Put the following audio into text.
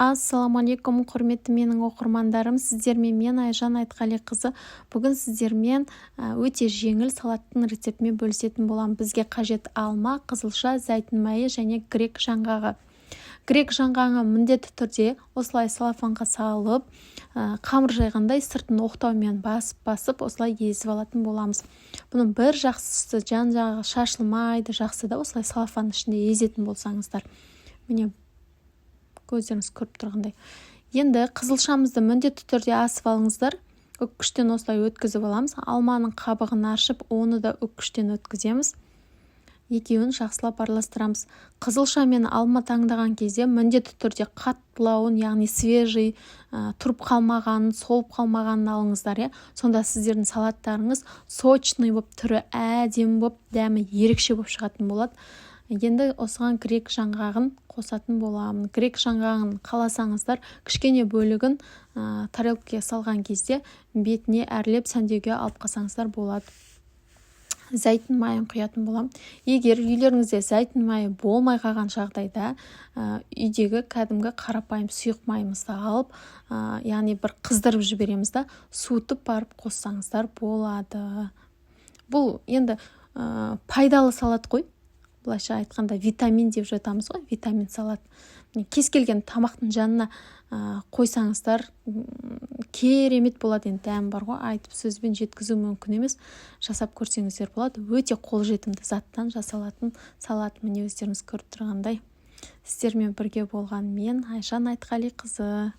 Ассалаумағалейкум, құрметті менің оқырмандарым, сіздермен мен Айжан Айтқалиқызы. Бүгін сіздермен өте жеңіл салаттың рецептімен бөлісетін боламын. Бізге қажет алма, қызылша, зәйтүн майы және грек жаңғағы. Грек жаңғағын міндетті түрде осылай салафанға салып, қамыр жайғандай сыртын оқтаумен басып осылай езіп алатын боламыз. Бұның бір жақсысы жан-жағы шашылмайды, жақсы да осылай салафанның ішінде езетін болсаңыздар. Міне көздеріңіз көріп тұрғандай. Енді қызылшамызды міндетті түрде асып алыңыздар. Үккіштен осылай өткізіп аламыз. Алманың қабығын ашып, оны да үккіштен өткіземіз. Екеуін жақсылап араластырамыз. Қызылша мен алма таңдаған кезде міндетті түрде қаттылауын, яғни свежий, тұрып қалмағанын, солып қалмағанын алыңыздар. Сонда сіздердің салаттарыңыз сочный болып, түрі әдемі болып, дәмі ерекше болып шығатын болады. Енді осыған грек жаңғағын қосатын боламын. Грек жаңғағын қаласаңыздар, кішкене бөлігін тарелкаға салған кезде бетіне әрлеп сәндеуге алып қалсаңыздар болады. Зәйтүн майын құятын боламын. Егер үйлеріңізде зәйтүн майы болмай қалған жағдайда, үйдегі кәдімгі қарапайым сұйық майымызды алып, яғни бір қыздырып жібереміз да, суытып барып қоссаңыздар болады. Бұл енді пайдалы салат қой. Былайша айтқанда витамин деп жатамыз ғой, витамин салат. Кез келген тамақтың жанына қойсаңыздар керемет болады. Енді дәм бар ғой, айтып сөзбен жеткізу мүмкін емес. Жасап көрсеңіздер болады. Өте қолжетімді заттан жасалатын салат. Міне өздеріңіз көріп тұрғандай. Сіздермен бірге болған мен Айжан Айтқалиқызы.